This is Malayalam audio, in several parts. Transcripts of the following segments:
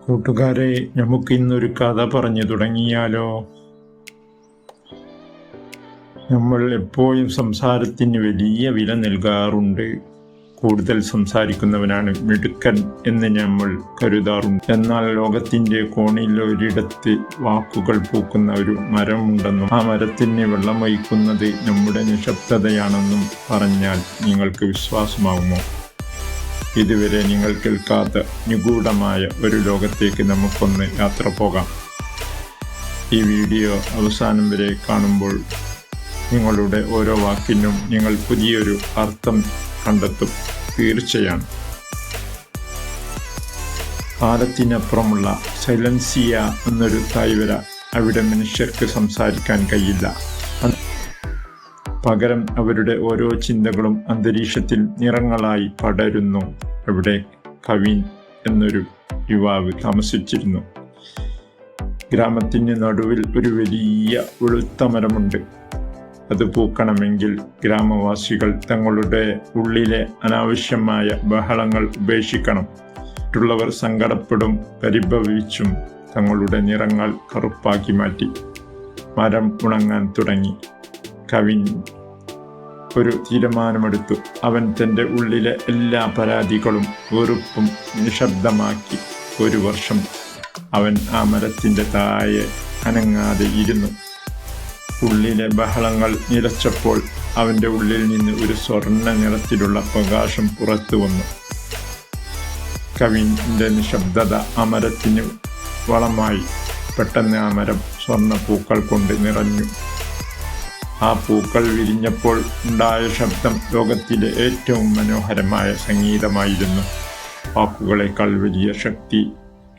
കൂട്ടുകാരെ, നമുക്കിന്നൊരു കഥ പറഞ്ഞു തുടങ്ങിയാലോ? നമ്മൾ എപ്പോഴും സംസാരത്തിന് വലിയ വില നൽകാറുണ്ട്. കൂടുതൽ സംസാരിക്കുന്നവനാണ് മിടുക്കൻ എന്ന് നമ്മൾ കരുതാറുണ്ട്. എന്നാൽ ലോകത്തിൻ്റെ കോണിലൊരിടത്ത് വാക്കുകൾ പൂക്കുന്ന ഒരു മരമുണ്ടെന്നും ആ മരത്തിന് വെള്ളമൊഴിക്കുന്നത് നമ്മുടെ നിശബ്ദതയാണെന്നും പറഞ്ഞാൽ നിങ്ങൾക്ക് വിശ്വാസമാകുമോ? ഇതുവരെ നിങ്ങൾ കേൾക്കാത്ത നിഗൂഢമായ ഒരു ലോകത്തേക്ക് നമുക്കൊന്ന് യാത്ര പോകാം. ഈ വീഡിയോ അവസാനം വരെ കാണുമ്പോൾ നിങ്ങളുടെ ഓരോ വാക്കിനും നിങ്ങൾ പുതിയൊരു അർത്ഥം കണ്ടെത്തും. തീർച്ചയാണ്. കാലത്തിനപ്പുറമുള്ള സൈലൻസിയ എന്നൊരു തായ്വര. അവിടെ മനുഷ്യർക്ക് സംസാരിക്കാൻ കഴിയില്ല. പകരം അവരുടെ ഓരോ ചിന്തകളും അന്തരീക്ഷത്തിൽ നിറങ്ങളായി പടരുന്നു. അവിടെ കവിൻ എന്നൊരു യുവാവ് താമസിച്ചിരുന്നു. ഗ്രാമത്തിന് നടുവിൽ ഒരു വലിയ വെളുത്ത മരമുണ്ട്. അത് പൂക്കണമെങ്കിൽ ഗ്രാമവാസികൾ തങ്ങളുടെ ഉള്ളിലെ അനാവശ്യമായ ബഹളങ്ങൾ ഉപേക്ഷിക്കണം. മറ്റുള്ളവർ സങ്കടപ്പെടും പരിഭവിച്ചും തങ്ങളുടെ നിറങ്ങൾ കറുപ്പാക്കി മാറ്റി. മരം ഉണങ്ങാൻ തുടങ്ങി. കവിൻ ഒരു തീരുമാനമെടുത്തു. അവൻ തൻ്റെ ഉള്ളിലെ എല്ലാ പരാതികളും വെറുപ്പും നിശബ്ദമാക്കി. ഒരു വർഷം അവൻ ആ മരത്തിൻ്റെ താഴെ അനങ്ങാതെ ഇരുന്നു. ഉള്ളിലെ ബഹളങ്ങൾ നിലച്ചപ്പോൾ അവൻ്റെ ഉള്ളിൽ നിന്ന് ഒരു സ്വർണ്ണ നിറത്തിലുള്ള പ്രകാശം പുറത്തു വന്നു. കവിൻ്റെ നിശബ്ദത ആ മരത്തിന് വളമായി. പെട്ടെന്ന് ആ മരം സ്വർണ്ണ പൂക്കൾ കൊണ്ട് നിറഞ്ഞു. ആ പൂക്കൾ വിരിഞ്ഞപ്പോൾ ഉണ്ടായ ശബ്ദം ലോകത്തിലെ ഏറ്റവും മനോഹരമായ സംഗീതമായിരുന്നു. വാക്കുകളേക്കാൾ വലിയ ശക്തി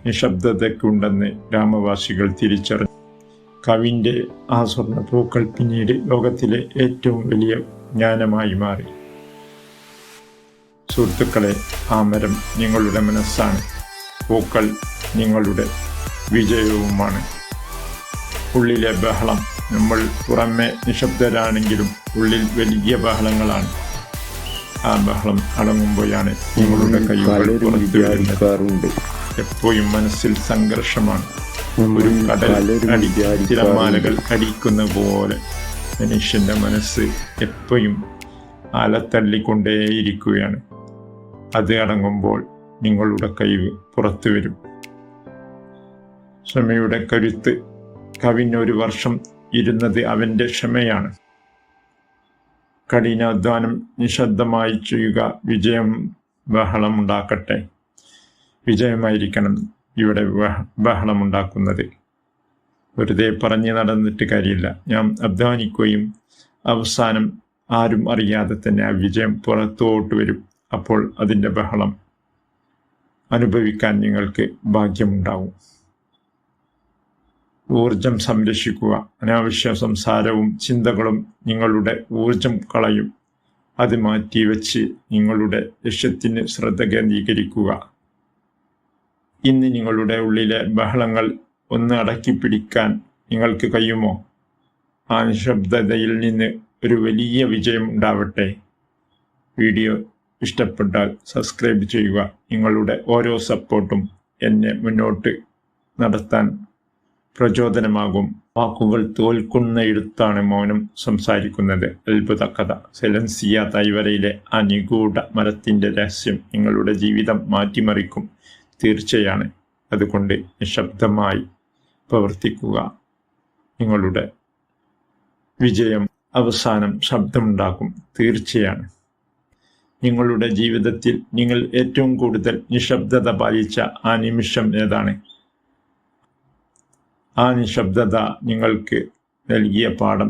നിശബ്ദതയ്ക്കുണ്ടെന്ന് ഗ്രാമവാസികൾ തിരിച്ചറിഞ്ഞു. കവിൻ്റെ ആ സ്വർണ്ണ പൂക്കൾ പിന്നീട് ലോകത്തിലെ ഏറ്റവും വലിയ ജ്ഞാനമായി മാറി. സുഹൃത്തുക്കളെ, ആ മരം നിങ്ങളുടെ മനസ്സാണ്. പൂക്കൾ നിങ്ങളുടെ വിജയവുമാണ്. ഉള്ളിലെ ബഹളം. നമ്മൾ പുറമെ നിശബ്ദരാണെങ്കിലും ഉള്ളിൽ വലിയ ബഹളങ്ങളാണ്. ആ ബഹളം അടങ്ങുമ്പോഴാണ് നിങ്ങളുടെ കൈകൾ പുറത്തു വരുന്നത്. എപ്പോഴും മനസ്സിൽ സംഘർഷമാണ്. ഒരു കടൽ തിരമാലകൾ അടിക്കുന്ന പോലെ മനുഷ്യന്റെ മനസ്സ് എപ്പോഴും അലത്തള്ളിക്കൊണ്ടേയിരിക്കുകയാണ്. അത് അടങ്ങുമ്പോൾ നിങ്ങളുടെ കഴിവ് പുറത്തു വരും. ക്ഷമയുടെ കരുത്ത്. കവിൻ ഒരു വർഷം ഇരുന്നത് അവൻ്റെ ക്ഷമയാണ്. കഠിനാധ്വാനം നിശബ്ദമായി ചെയ്യുക. വിജയം ബഹളമുണ്ടാക്കട്ടെ. വിജയമായിരിക്കണം ഇവിടെ ബഹളമുണ്ടാക്കുന്നത്. വെറുതെ പറഞ്ഞു നടന്നിട്ട് കാര്യമില്ല. ഞാൻ അധ്വാനിക്കുകയും അവസാനം ആരും അറിയാതെ തന്നെ ആ വിജയം പുറത്തോട്ട് വരും. അപ്പോൾ അതിൻ്റെ ബഹളം അനുഭവിക്കാൻ നിങ്ങൾക്ക് ഭാഗ്യമുണ്ടാവും. ഊർജം സംരക്ഷിക്കുക. അനാവശ്യ സംസാരവും ചിന്തകളും നിങ്ങളുടെ ഊർജം കളയും. അത് മാറ്റിവെച്ച് നിങ്ങളുടെ ലക്ഷ്യത്തിന് ശ്രദ്ധ കേന്ദ്രീകരിക്കുക. ഇന്ന് നിങ്ങളുടെ ഉള്ളിലെ ബഹളങ്ങൾ ഒന്ന് അടക്കിപ്പിടിക്കാൻ നിങ്ങൾക്ക് കഴിയുമോ? ആ നിശബ്ദതയിൽ നിന്ന് ഒരു വലിയ വിജയം ഉണ്ടാവട്ടെ. വീഡിയോ ഇഷ്ടപ്പെട്ടാൽ സബ്സ്ക്രൈബ് ചെയ്യുക. നിങ്ങളുടെ ഓരോ സപ്പോർട്ടും എന്നെ മുന്നോട്ട് നടത്താൻ പ്രചോദനമാകും. വാക്കുകൾ തോൽക്കുന്നയിടത്താണ് മൗനം സംസാരിക്കുന്നത്. അത്ഭുത കഥ. സൈലൻസിയ തായ്വരയിലെ ആ നിഗൂഢ മരത്തിൻ്റെ രഹസ്യം നിങ്ങളുടെ ജീവിതം മാറ്റിമറിക്കും. തീർച്ചയാണ്. അതുകൊണ്ട് നിശബ്ദമായി പ്രവർത്തിക്കുക. നിങ്ങളുടെ വിജയം അവസാനം ശബ്ദമുണ്ടാക്കും. തീർച്ചയാണ്. നിങ്ങളുടെ ജീവിതത്തിൽ നിങ്ങൾ ഏറ്റവും കൂടുതൽ നിശബ്ദത പാലിച്ച ആ നിമിഷം ഏതാണ്? ആ നിശബ്ദത നിങ്ങൾക്ക് നൽകിയ പാഠം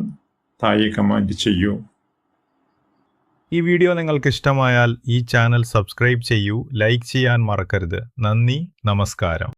താഴെ കമന്റ് ചെയ്യൂ. ഈ വീഡിയോ നിങ്ങൾക്ക് ഇഷ്ടമായാൽ ഈ ചാനൽ സബ്സ്ക്രൈബ് ചെയ്യൂ, ലൈക്ക് ചെയ്യാൻ മറക്കരുത്. നന്ദി, നമസ്കാരം.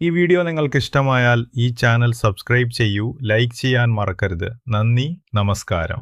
ഈ വീഡിയോ നിങ്ങൾക്ക് ഇഷ്ടമായാൽ ഈ ചാനൽ സബ്സ്ക്രൈബ് ചെയ്യൂ, ലൈക്ക് ചെയ്യാൻ മറക്കരുത്. നന്ദി, നമസ്കാരം.